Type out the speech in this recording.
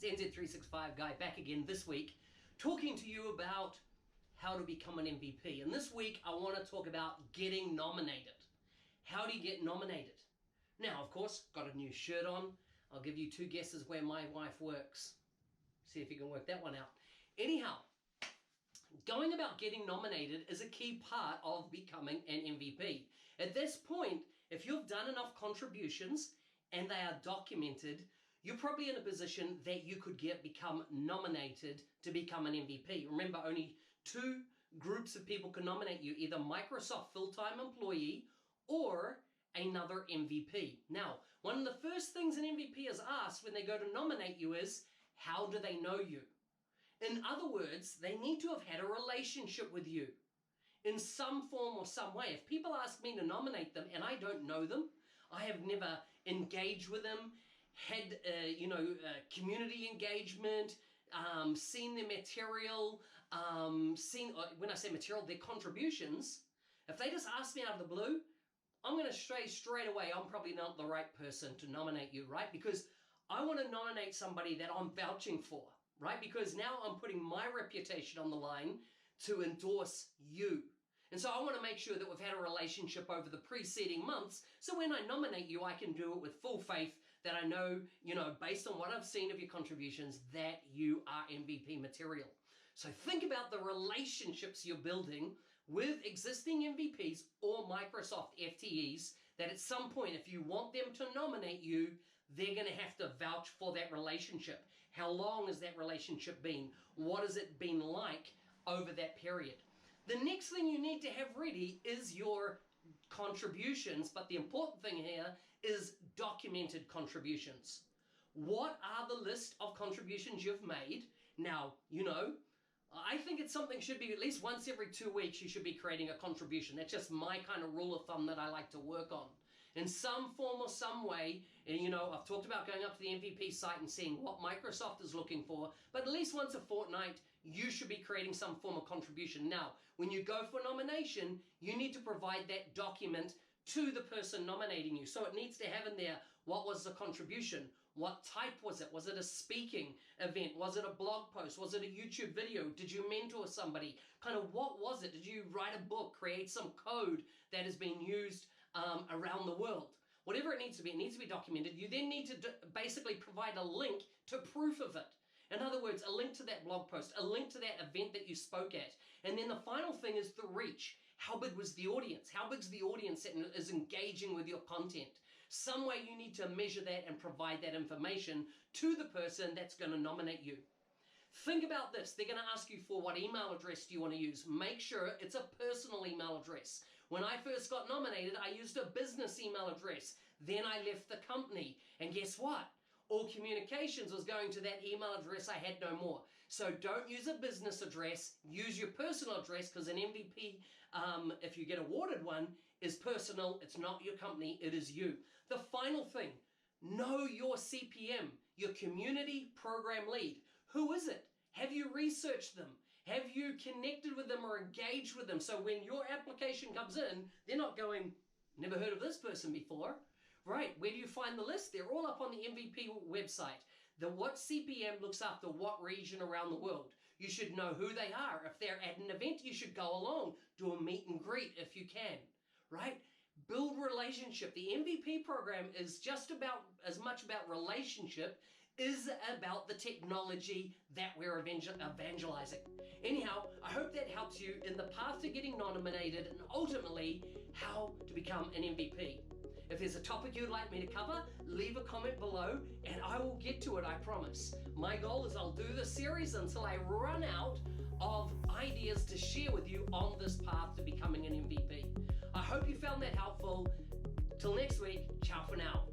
It's NZ365 Guy back again this week, talking to you about how to become an MVP. And this week, I want to talk about getting nominated. How do you get nominated? Now, of course, got a new shirt on. I'll give you 2 guesses where my wife works. See if you can work that one out. Anyhow, going about getting nominated is a key part of becoming an MVP. At this point, if you've done enough contributions and they are documented, you're probably in a position that you could become nominated to become an MVP. Remember, only 2 groups of people can nominate you, either Microsoft full-time employee or another MVP. Now, one of the first things an MVP is asked when they go to nominate you is, how do they know you? In other words, they need to have had a relationship with you in some form or some way. If people ask me to nominate them and I don't know them, I have never engaged with them, had community engagement, seen their material, when I say material, their contributions. If they just ask me out of the blue, I'm going to say straight away, I'm probably not the right person to nominate you, right? Because I want to nominate somebody that I'm vouching for, right? Because now I'm putting my reputation on the line to endorse you. And so I want to make sure that we've had a relationship over the preceding months. So when I nominate you, I can do it with full faith that I know, based on what I've seen of your contributions, that you are MVP material. So think about the relationships you're building with existing MVPs or Microsoft FTEs that at some point, if you want them to nominate you, they're going to have to vouch for that relationship. How long has that relationship been? What has it been like over that period? The next thing you need to have ready is your contributions, but the important thing here is documented contributions. What are the list of contributions you've made? Now, I think it's something should be at least once every 2 weeks you should be creating a contribution. That's just my kind of rule of thumb that I like to work on. In some form or some way, and I've talked about going up to the MVP site and seeing what Microsoft is looking for, but at least once a fortnight, you should be creating some form of contribution. Now, when you go for nomination, you need to provide that document to the person nominating you. So it needs to have in there, what was the contribution? What type was it? Was it a speaking event? Was it a blog post? Was it a YouTube video? Did you mentor somebody? Kind of what was it? Did you write a book, create some code that has been used around the world? Whatever it needs to be documented. You then need to basically provide a link to proof of it. In other words, a link to that blog post, a link to that event that you spoke at. And then the final thing is the reach. How big was the audience? How big's the audience that is engaging with your content? Some way you need to measure that and provide that information to the person that's going to nominate you. Think about this. They're going to ask you for what email address do you want to use. Make sure it's a personal email address. When I first got nominated, I used a business email address. Then I left the company. And guess what? All communications was going to that email address I had no more. So don't use a business address, use your personal address, because an MVP, if you get awarded one, is personal. It's not your company, it is you. The final thing, know your CPM, your community program lead. Who is it? Have you researched them? Have you connected with them or engaged with them? So when your application comes in, they're not going, never heard of this person before. Right, where do you find the list? They're all up on the MVP website. What CPM looks after what region around the world. You should know who they are. If they're at an event, you should go along. Do a meet and greet if you can. Right? Build relationship. The MVP program is just about as much about relationship is about the technology that we're evangelizing. Anyhow, I hope that helps you in the path to getting nominated and ultimately how to become an MVP. If there's a topic you'd like me to cover, leave a comment below and I will get to it, I promise. My goal is I'll do this series until I run out of ideas to share with you on this path to becoming an MVP. I hope you found that helpful. Till next week, ciao for now.